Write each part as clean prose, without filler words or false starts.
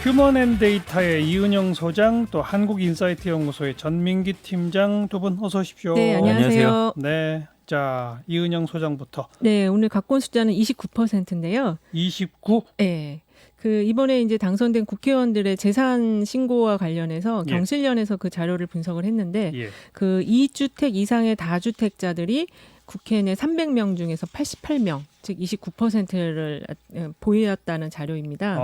휴먼앤데이터의 이은영 소장, 또 한국인사이트 연구소의 전민기 팀장 두 분 어서 오십시오. 네, 안녕하세요. 네, 자 이은영 소장부터. 네, 오늘 갖고 온 숫자는 29%인데요. 29? 네. 이번에 이제 당선된 국회의원들의 재산 신고와 관련해서 예. 경실련에서 그 자료를 분석을 했는데 예. 2주택 이상의 다주택자들이 국회 내 300명 중에서 88명, 즉 29%를 보였다는 자료입니다.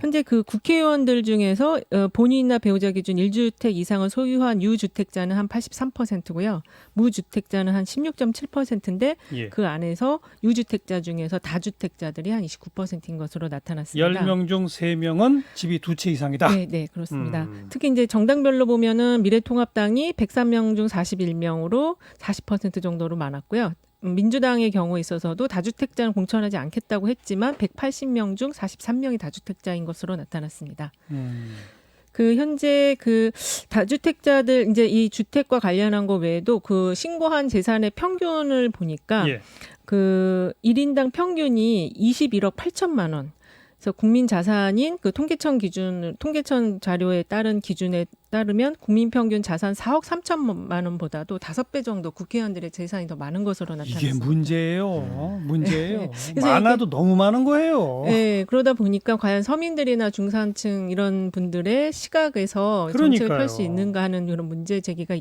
현재 그 국회의원들 중에서 본인이나 배우자 기준 1주택 이상을 소유한 유주택자는 한 83%고요. 무주택자는 한 16.7%인데 예. 그 안에서 유주택자 중에서 다주택자들이 한 29%인 것으로 나타났습니다. 10명 중 3명은 집이 2채 이상이다. 네, 네, 그렇습니다. 특히 이제 정당별로 보면은 미래통합당이 103명 중 41명으로 40% 정도로 많았고요. 민주당의 경우에 있어서도 다주택자는 공천하지 않겠다고 했지만 180명 중 43명이 다주택자인 것으로 나타났습니다. 현재 다주택자들 이제 이 주택과 관련한 거 외에도 신고한 재산의 평균을 보니까 예. 1인당 평균이 21억 8천만 원. 그래서 국민 자산인 통계청 자료에 따른 기준에 따르면 국민 평균 자산 4억 3천만 원보다도 5배 정도 국회의원들의 재산이 더 많은 것으로 나타났습니다. 이게 문제예요. 문제예요. 네. 많아도 너무 많은 거예요. 네, 그러다 보니까 과연 서민들이나 중산층 이런 분들의 시각에서 정책을 펼 수 있는가 하는 이런 문제 제기가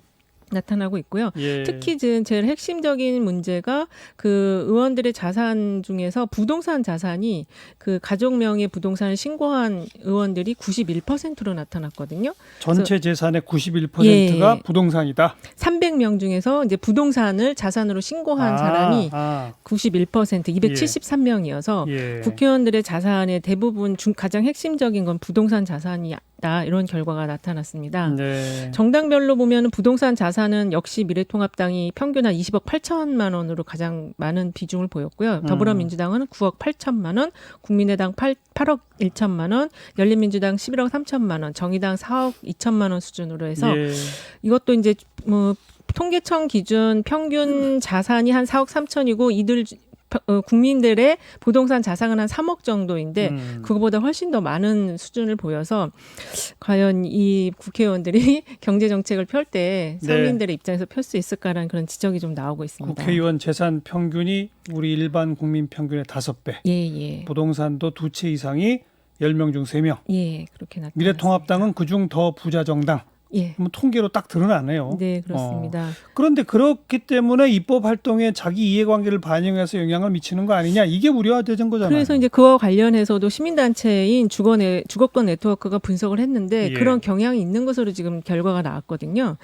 나타나고 있고요. 예. 특히 제일 핵심적인 문제가 의원들의 자산 중에서 부동산 자산이 가족명의 부동산을 신고한 의원들이 91%로 나타났거든요. 전체 재산의 91%가 예. 부동산이다. 300명 중에서 이제 부동산을 자산으로 신고한 사람이 91%, 273명이어서 예. 국회의원들의 자산의 대부분 가장 핵심적인 건 부동산 자산이다. 이런 결과가 나타났습니다. 네. 정당별로 보면 부동산 자산은 역시 미래통합당이 평균 한 20억 8천만 원으로 가장 많은 비중을 보였고요. 더불어민주당은 9억 8천만 원, 국민의당 8억 1천만 원, 열린민주당 11억 3천만 원, 정의당 4억 2천만 원 수준으로 해서 예. 이것도 이제 통계청 기준 평균 자산이 한 4억 3천이고 이들 국민들의 부동산 자산은 한 3억 정도인데 그거보다 훨씬 더 많은 수준을 보여서 과연 이 국회의원들이 경제 정책을 펼 때 서민들의 입장에서 펼 수 있을까라는 그런 지적이 좀 나오고 있습니다. 국회의원 재산 평균이 우리 일반 국민 평균의 5배. 예. 부동산도 2채 이상이 10명 중 3명. 예, 그렇게 나타났습니다. 미래통합당은 그중 더 부자 정당. 예. 통계로 딱 드러나네요. 네, 그렇습니다. 그런데 그렇기 때문에 입법 활동에 자기 이해관계를 반영해서 영향을 미치는 거 아니냐, 이게 우려되는 거잖아요. 그래서 이제 그와 관련해서도 시민단체인 주거권 네트워크가 분석을 했는데 예. 그런 경향이 있는 것으로 지금 결과가 나왔거든요.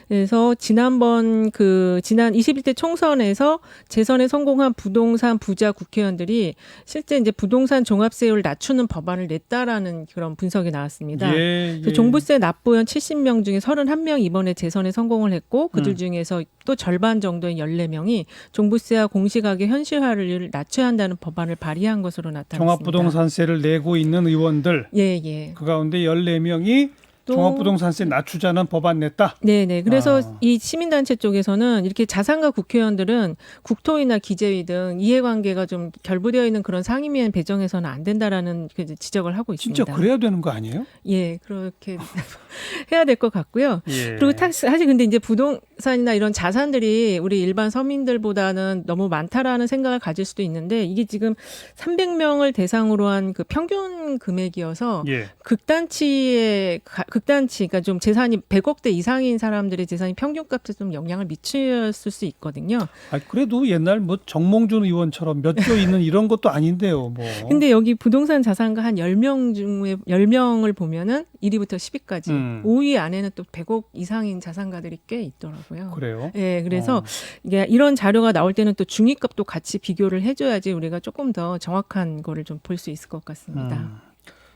그래서 지난 21대 총선에서 재선에 성공한 부동산 부자 국회의원들이 실제 이제 부동산 종합세율을 낮추는 법안을 냈다라는 그런 분석이 나왔습니다. 예. 종부세 납부원 70명 중에 31명이 이번에 재선에 성공을 했고 그들 중에서 또 절반 정도인 14명이 종부세와 공시가격 현실화를 낮춰야 한다는 법안을 발의한 것으로 나타났습니다. 종합부동산세를 내고 있는 의원들, 예. 그 가운데 14명이 종합부동산세 낮추자는 법안 냈다. 네네. 그래서 이 시민단체 쪽에서는 이렇게 자산가 국회의원들은 국토위나 기재위 등 이해관계가 좀 결부되어 있는 그런 상임위원 배정해서는 안 된다라는 지적을 하고 있습니다. 진짜 그래야 되는 거 아니에요? 예, 그렇게 해야 될 것 같고요. 예. 그리고 사실 근데 이제 부동산이나 이런 자산들이 우리 일반 서민들보다는 너무 많다라는 생각을 가질 수도 있는데 이게 지금 300명을 대상으로 한 평균 금액이어서 예. 극단치, 그러니까 좀 재산이 100억대 이상인 사람들의 재산이 평균값에 좀 영향을 미쳤을 수 있거든요. 그래도 옛날 정몽준 의원처럼 몇 조 있는 이런 것도 아닌데요, 뭐. 근데 여기 부동산 자산가 한 10명 중에 10명을 보면은 1위부터 10위까지 5위 안에는 또 100억 이상인 자산가들이 꽤 있더라고요. 그래요? 네, 그래서 이게 이런 자료가 나올 때는 또 중위값도 같이 비교를 해줘야지 우리가 조금 더 정확한 거를 좀 볼 수 있을 것 같습니다.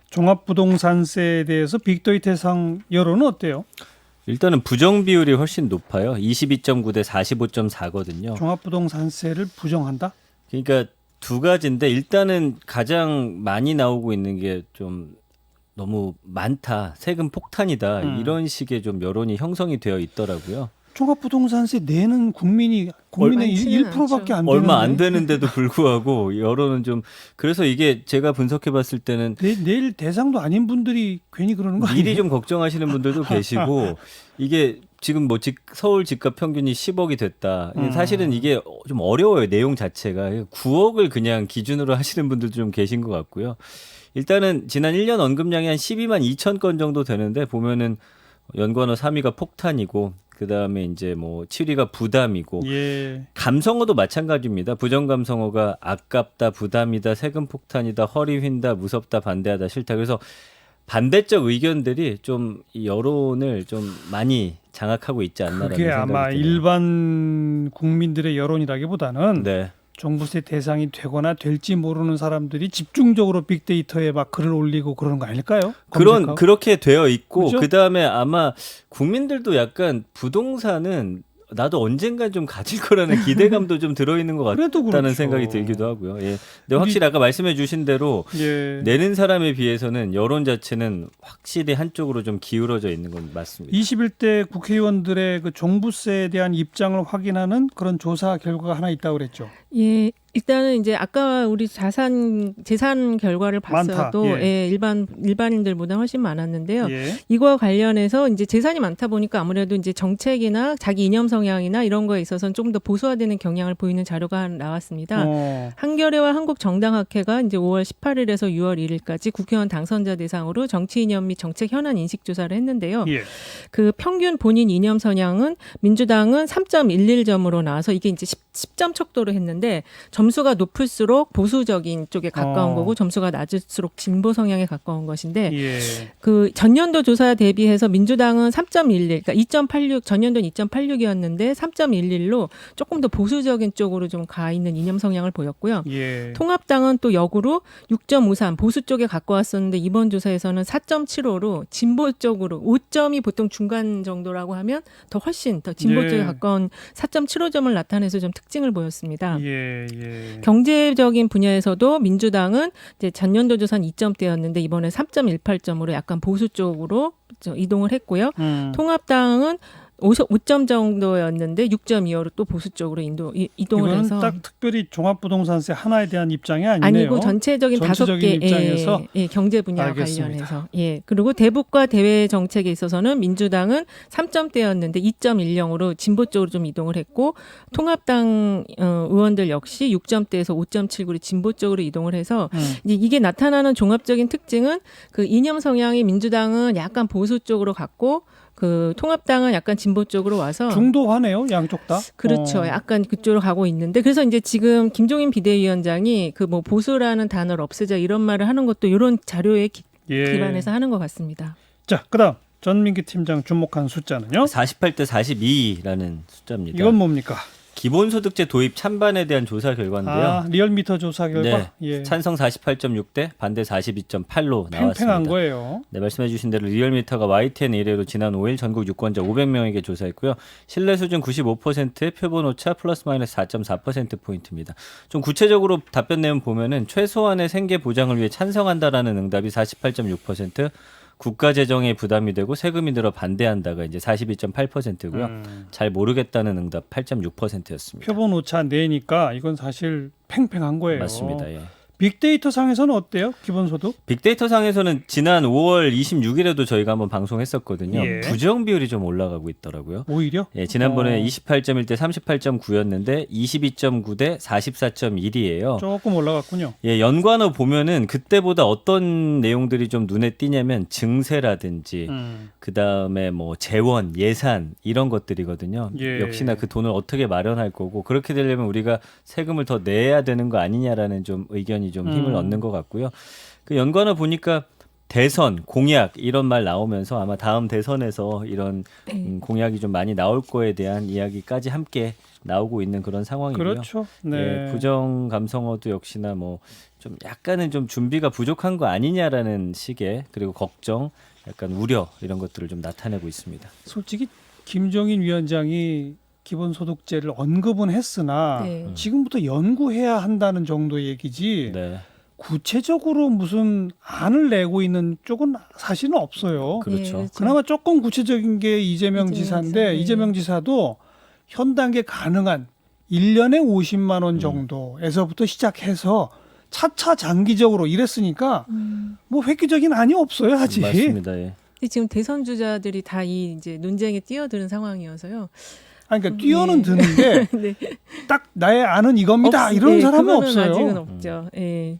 종합부동산세에 대해서 빅데이터상 여론은 어때요? 일단은 부정 비율이 훨씬 높아요. 22.9 대 45.4거든요. 종합부동산세를 부정한다? 그러니까 두 가지인데 일단은 가장 많이 나오고 있는 게 좀 너무 많다, 세금 폭탄이다 이런 식의 좀 여론이 형성이 되어 있더라고요. 종합부동산세 내는 국민의 많지는 1%밖에 안 되는데 얼마 안 되는데도 불구하고 여론은 좀 그래서 이게 제가 분석해 봤을 때는 내일 대상도 아닌 분들이 괜히 그러는 거 아니에요? 미리 좀 걱정하시는 분들도 계시고 이게 지금 뭐 서울 집값 평균이 10억이 됐다. 사실은 이게 좀 어려워요. 내용 자체가 9억을 그냥 기준으로 하시는 분들도 좀 계신 것 같고요. 일단은 지난 1년 언급량이 한 12만 2천 건 정도 되는데 보면은 연관어 3위가 폭탄이고 그다음에 이제 뭐 7위가 부담이고 예. 감성어도 마찬가지입니다. 부정감성어가 아깝다, 부담이다, 세금 폭탄이다, 허리 휜다, 무섭다, 반대하다, 싫다. 그래서 반대적 의견들이 좀 이 여론을 좀 많이 장악하고 있지 않나라는 그게 생각이 아마 드네요. 일반 국민들의 여론이라기보다는 네. 종부세 대상이 되거나 될지 모르는 사람들이 집중적으로 빅데이터에 막 글을 올리고 그러는 거 아닐까요? 검색하고? 그렇게 되어 있고 그죠? 그다음에 아마 국민들도 약간 부동산은 나도 언젠간 좀 가질 거라는 기대감도 좀 들어있는 것 그래도 같다는 그렇죠. 생각이 들기도 하고요. 예. 근데 확실히 아까 말씀해 주신 대로 예. 내는 사람에 비해서는 여론 자체는 확실히 한쪽으로 좀 기울어져 있는 건 맞습니다. 21대 국회의원들의 그 종부세에 대한 입장을 확인하는 그런 조사 결과가 하나 있다고 그랬죠. 예, 일단은 이제 아까 우리 재산 결과를 봤어도 많다. 예. 일반인들보다 훨씬 많았는데요. 예. 이거와 관련해서 이제 재산이 많다 보니까 아무래도 이제 정책이나 자기 이념 성향이나 이런 거에 있어서는 조금 더 보수화되는 경향을 보이는 자료가 나왔습니다. 한겨레와 한국정당학회가 이제 5월 18일에서 6월 1일까지 국회의원 당선자 대상으로 정치 이념 및 정책 현안 인식 조사를 했는데요. 예. 그 평균 본인 이념 성향은 민주당은 3.11점으로 나와서 이게 이제 10점 척도로 했는데 점수가 높을수록 보수적인 쪽에 가까운 거고 점수가 낮을수록 진보 성향에 가까운 것인데 예. 그 전년도 조사 대비해서 민주당은 3.11, 그러니까 2.86, 전년도는 2.86이었는데 3.11로 조금 더 보수적인 쪽으로 좀 가 있는 이념 성향을 보였고요. 예. 통합당은 또 역으로 6.53 보수 쪽에 가까웠었는데 이번 조사에서는 4.75로 진보 쪽으로 5점이 보통 중간 정도라고 하면 더 훨씬 더 진보 쪽에 예. 가까운 4.75점을 나타내서 좀 특징을 보였습니다. 예. 예. 경제적인 분야에서도 민주당은 이제 전년도 조사는 2점대였는데 이번에 3.18점으로 약간 보수 쪽으로 이동을 했고요. 통합당은 5점 정도였는데 6.25로 또 보수 쪽으로 이동을 이거는 해서 딱 특별히 종합부동산세 하나에 대한 입장이 아니네요. 아니고 전체적인 다섯 전체적인 개 입장에서 경제 분야 알겠습니다. 관련해서 그리고 대북과 대외 정책에 있어서는 민주당은 3점대였는데 2.10으로 진보 쪽으로 좀 이동을 했고 통합당 의원들 역시 6점대에서 5.79로 진보 쪽으로 이동을 해서 이제 이게 나타나는 종합적인 특징은 그 이념 성향이 민주당은 약간 보수 쪽으로 갔고 그 통합당은 약간 진보 쪽으로 와서 중도화네요, 양쪽 다. 그렇죠. 약간 그쪽으로 가고 있는데 그래서 이제 지금 김종인 비대위원장이 그 뭐 보수라는 단어를 없애자 이런 말을 하는 것도 이런 자료에 예. 기반해서 하는 것 같습니다. 자, 그다음 전민기 팀장 주목한 숫자는요? 48대 42라는 숫자입니다. 이건 뭡니까? 기본소득제 도입 찬반에 대한 조사 결과인데요. 아, 리얼미터 조사 결과. 네. 예. 찬성 48.6대 반대 42.8로 나왔습니다. 팽팽한 거예요. 네, 말씀해 주신 대로 리얼미터가 YTN 의뢰로 지난 5일 전국 유권자 500명에게 조사했고요. 신뢰 수준 95%의 표본 오차 플러스 마이너스 4.4%포인트입니다. 좀 구체적으로 답변 내용 보면은 최소한의 생계 보장을 위해 찬성한다라는 응답이 48.6%, 국가 재정에 부담이 되고 세금이 늘어 반대한다가 이제 42.8%고요. 잘 모르겠다는 응답 8.6%였습니다. 표본 오차 내니까 이건 사실 팽팽한 거예요. 맞습니다. 예. 빅데이터 상에서는 어때요? 기본소득? 빅데이터 상에서는 지난 5월 26일에도 저희가 한번 방송했었거든요. 예. 부정 비율이 좀 올라가고 있더라고요. 오히려? 예, 지난번에 28.1대 38.9였는데 22.9대 44.1이에요. 조금 올라갔군요. 예, 연관어 보면은 그때보다 어떤 내용들이 좀 눈에 띄냐면 증세라든지 그다음에 뭐 재원, 예산 이런 것들이거든요. 예. 역시나 그 돈을 어떻게 마련할 거고 그렇게 되려면 우리가 세금을 더 내야 되는 거 아니냐라는 좀 의견이 좀 힘을 얻는 것 같고요. 그 연관어 보니까 대선, 공약 이런 말 나오면서 아마 다음 대선에서 이런 공약이 좀 많이 나올 거에 대한 이야기까지 함께 나오고 있는 그런 상황이고요. 그렇죠. 네. 예, 부정 감성어도 역시나 뭐 좀 약간은 좀 준비가 부족한 거 아니냐라는 식의 그리고 걱정, 약간 우려 이런 것들을 좀 나타내고 있습니다. 솔직히 김종인 위원장이 기본소득제를 언급은 했으나 네. 지금부터 연구해야 한다는 정도의 얘기지 네. 구체적으로 무슨 안을 내고 있는 쪽은 사실은 없어요. 그렇죠. 그나마 조금 구체적인 게 이재명 지사인데 지사, 네. 이재명 지사도 현 단계 가능한 1년에 50만 원 정도에서부터 시작해서 차차 장기적으로 이랬으니까 뭐 획기적인 안이 없어요 아직. 맞습니다. 예. 근데 지금 대선 주자들이 다 이 이제 논쟁에 뛰어드는 상황이어서요. 아니, 그러니까 뛰어는 네. 드는데 네. 딱 나의 안은 이겁니다 이런 네, 사람은 그거는 없어요. 아직은 없죠. 예.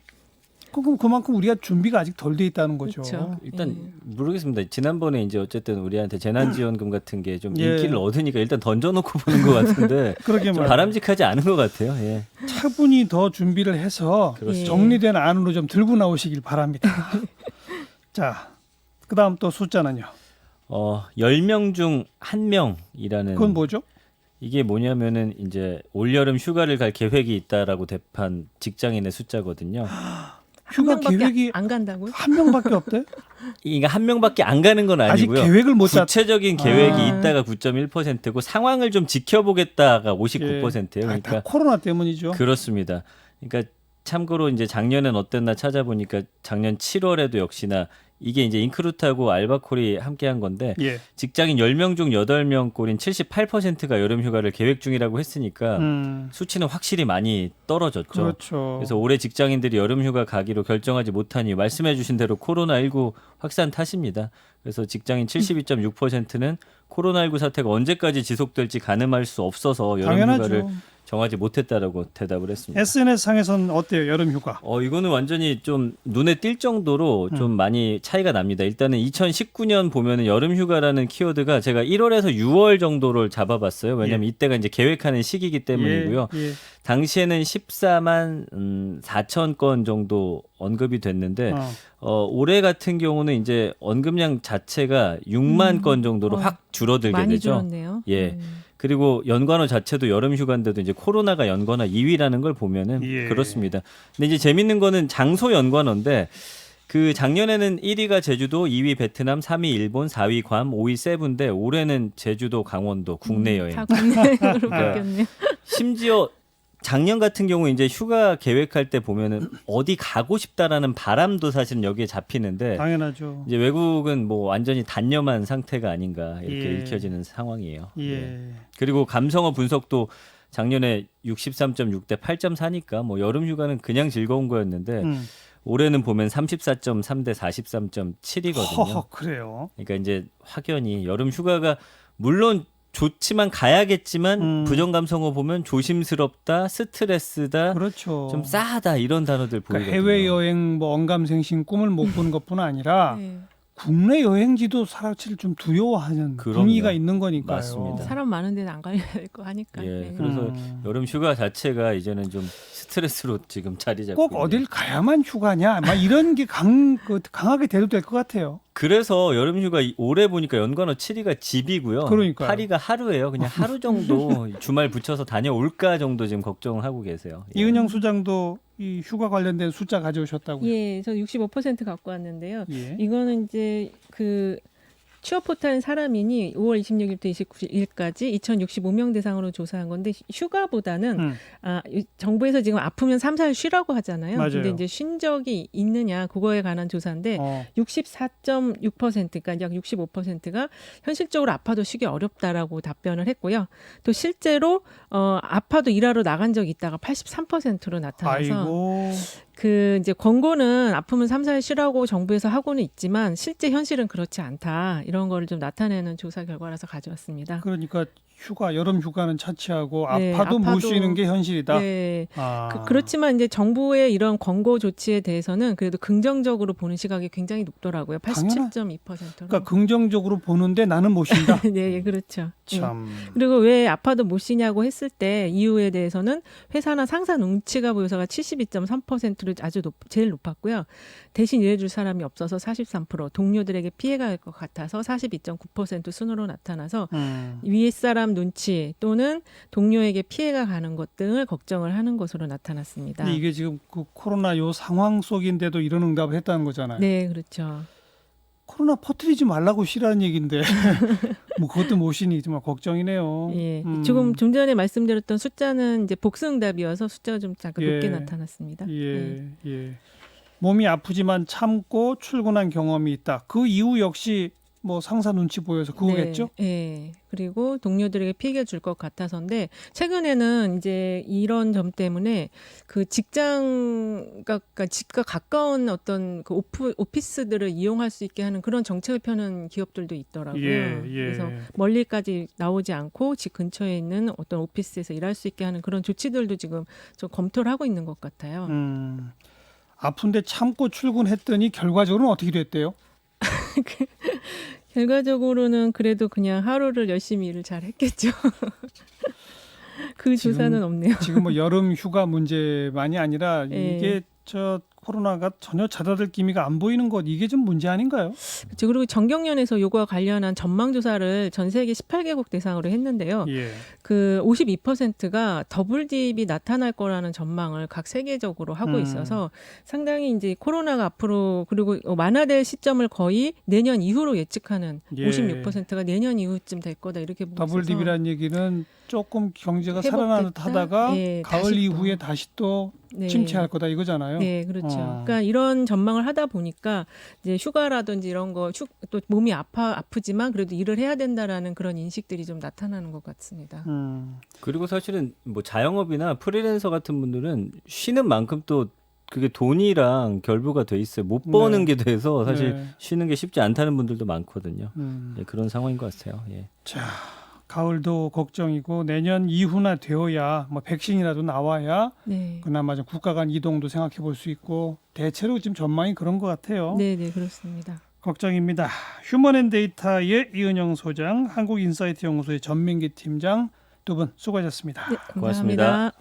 그럼 그만큼 우리가 준비가 아직 덜 돼 있다는 거죠. 그렇죠. 일단 모르겠습니다. 지난번에 이제 어쨌든 우리한테 재난지원금 같은 게 좀 예. 인기를 얻으니까 일단 던져놓고 보는 것 같은데 그러게 좀 말이에요. 바람직하지 않은 것 같아요. 예. 차분히 더 준비를 해서 그렇죠. 정리된 안으로 좀 들고 나오시길 바랍니다. 자, 그다음 또 숫자는요. 10명 중 1명이라는 그건 뭐죠? 이게 뭐냐면은 이제 올여름 휴가를 갈 계획이 있다라고 대판 직장인의 숫자거든요. 휴가 한 명밖에 계획이 안 간다고요? 한 명밖에 없대? 그러니까 한 명밖에 안 가는 건 아직 아니고요. 계획을 못 짰. 구체적인 계획이 아. 있다가 9.1%고 상황을 좀 지켜보겠다가 59%예요. 다 그러니까 코로나 때문이죠. 그렇습니다. 그러니까 참고로 이제 작년엔 어땠나 찾아보니까 작년 7월에도 역시나 이게 이제 인크루트하고 알바콜이 함께한 건데 예. 직장인 10명 중 8명 꼴인 78%가 여름 휴가를 계획 중이라고 했으니까 수치는 확실히 많이 떨어졌죠. 그렇죠. 그래서 올해 직장인들이 여름 휴가 가기로 결정하지 못한 이유 말씀해 주신 대로 코로나19 확산 탓입니다. 그래서 직장인 72.6%는 코로나19 사태가 언제까지 지속될지 가늠할 수 없어서 여름 당연하죠. 휴가를 정하지 못했다라고 대답을 했습니다. SNS 상에서는 어때요? 여름 휴가. 이거는 완전히 좀 눈에 띌 정도로 좀 많이 차이가 납니다. 일단은 2019년 보면은 여름 휴가라는 키워드가 제가 1월에서 6월 정도를 잡아봤어요. 왜냐하면 이때가 이제 계획하는 시기이기 때문이고요. 예. 당시에는 14만 4천 건 정도 언급이 됐는데 올해 같은 경우는 이제 언급량 자체가 6만 건 정도로 확 줄어들게 많이 되죠. 줄었네요. 예. 그리고 연관어 자체도 여름 휴가인데도 이제 코로나가 연관어 2위라는 걸 보면은 예. 그렇습니다. 근데 이제 재밌는 거는 장소 연관어인데 그 작년에는 1위가 제주도, 2위 베트남, 3위 일본, 4위 괌, 5위 세부인데 올해는 제주도, 강원도 국내 여행. 다 국내로 그러니까 바뀌었네요. 심지어 작년 같은 경우 이제 휴가 계획할 때 보면은 어디 가고 싶다라는 바람도 사실은 여기에 잡히는데 당연하죠. 이제 외국은 뭐 완전히 단념한 상태가 아닌가 이렇게 예. 읽혀지는 상황이에요. 예. 그리고 감성어 분석도 작년에 63.6대 8.4니까 뭐 여름 휴가는 그냥 즐거운 거였는데 올해는 보면 34.3대 43.7이거든요. 허허, 그래요. 그러니까 이제 확연히 여름 휴가가 물론 좋지만 가야겠지만 부정 감성어 보면 조심스럽다, 스트레스다, 그렇죠. 좀 싸하다 이런 단어들 그러니까 보이거든요. 해외 여행 뭐 언감생심 꿈을 못 꾸는 것뿐 아니라 네. 국내 여행지도 사실 좀 두려워하는 그럼요. 분위기가 있는 거니까요. 맞습니다. 사람 많은 데는 안 가야 될 거 하니까. 예, 네. 그래서 여름 휴가 자체가 이제는 좀 스트레스로 지금 자리 잡고 꼭 있네요. 어딜 가야만 휴가냐, 막 이런 게 강하게 대두될 것 같아요. 그래서 여름 휴가 올해 보니까 연관어 7위가 집이고요. 그러니까요. 8위가 하루예요. 그냥 하루 정도 주말 붙여서 다녀올까 정도 지금 걱정을 하고 계세요. 예. 이은영 수장도 이 휴가 관련된 숫자 가져오셨다고요. 예, 저 65% 갖고 왔는데요. 예. 이거는 이제 그 취업 포탈 사람인이 5월 26일부터 29일까지 2,065명 대상으로 조사한 건데 휴가보다는 정부에서 지금 아프면 3, 4일 쉬라고 하잖아요. 맞아요. 근데 이제 쉰 적이 있느냐 그거에 관한 조사인데 64.6% 그러니까 약 65%가 현실적으로 아파도 쉬기 어렵다라고 답변을 했고요. 또 실제로 아파도 일하러 나간 적이 있다가 83%로 나타나서 아이고. 그 이제 권고는 아프면 3, 4일 쉬라고 정부에서 하고는 있지만 실제 현실은 그렇지 않다. 이런 거를 좀 나타내는 조사 결과라서 가져왔습니다. 그러니까 여름 휴가는 차치하고 네, 아파도 못 아파도- 쉬는 게 현실이다. 네. 아. 그렇지만 이제 정부의 이런 권고 조치에 대해서는 그래도 긍정적으로 보는 시각이 굉장히 높더라고요. 87.2%로. 그러니까 긍정적으로 보는데 나는 못 쉰다. 네, 예, 그렇죠. 예. 참. 그리고 왜 아파도 못 쉬냐고 했을 때 이유에 대해서는 회사나 상사 눈치가 보여서가 72.3%를 제일 높았고요. 대신 일해줄 사람이 없어서 43%, 동료들에게 피해가 갈 것 같아서 42.9% 순으로 나타나서 윗사람 눈치 또는 동료에게 피해가 가는 것 등을 걱정을 하는 것으로 나타났습니다. 근데 이게 지금 그 코로나 요 상황 속인데도 이런 응답을 했다는 거잖아요. 네, 그렇죠. 코로나 퍼뜨리지 말라고 쉬라는 얘기인데 뭐 그것도 못 쉬니 정말 걱정이네요. 예, 지금 좀 전에 말씀드렸던 숫자는 이제 복수응답이어서 숫자가 좀 잠깐 예. 높게 나타났습니다. 예. 몸이 아프지만 참고 출근한 경험이 있다. 그 이후 역시 뭐 상사 눈치 보여서 그거겠죠? 네, 네. 그리고 동료들에게 피해를 줄 것 같아서인데 최근에는 이제 이런 점 때문에 그 그러니까 집과 가까운 어떤 그 오피스들을 이용할 수 있게 하는 그런 정책을 펴는 기업들도 있더라고요. 예, 예. 그래서 멀리까지 나오지 않고 집 근처에 있는 어떤 오피스에서 일할 수 있게 하는 그런 조치들도 지금 좀 검토를 하고 있는 것 같아요. 아픈데 참고 출근했더니 결과적으로는 어떻게 됐대요? 결과적으로는 그래도 그냥 하루를 열심히 일을 잘 했겠죠. 그 지금- 조사는 없네요. 지금 뭐 여름 휴가 문제만이 아니라 예. 이게 저 코로나가 전혀 잦아들 기미가 안 보이는 것 이게 좀 문제 아닌가요? 그렇죠. 그리고 정경련에서 이거와 관련한 전망 조사를 전 세계 18개국 대상으로 했는데요. 예. 그 52%가 더블 딥이 나타날 거라는 전망을 각 세계적으로 하고 있어서 상당히 이제 코로나가 앞으로 그리고 완화될 시점을 거의 내년 이후로 예측하는 예. 56%가 내년 이후쯤 될 거다 이렇게 보고 더블 있어서 딥이라는 얘기는 조금 경제가 회복됐다? 살아나듯 하다가 예, 가을 다시 또. 이후에 다시 또 네. 침체할 거다 이거잖아요. 네, 그렇죠. 어. 그러니까 이런 전망을 하다 보니까 이제 휴가라든지 이런 거 또 몸이 아프지만 그래도 일을 해야 된다라는 그런 인식들이 좀 나타나는 것 같습니다. 그리고 사실은 뭐 자영업이나 프리랜서 같은 분들은 쉬는 만큼 또 그게 돈이랑 결부가 돼 있어요. 못 버는 게 돼서 사실 네. 쉬는 게 쉽지 않다는 분들도 많거든요. 음. 예, 그런 상황인 것 같아요. 예. 자, 가을도 걱정이고 내년 이후나 되어야 뭐 백신이라도 나와야 네. 그나마 좀 국가 간 이동도 생각해 볼 수 있고 대체로 지금 전망이 그런 것 같아요. 네, 네, 그렇습니다. 걱정입니다. 휴먼앤데이터의 이은영 소장, 한국인사이트 연구소의 전민기 팀장 두 분 수고하셨습니다. 네, 감사합니다. 고맙습니다.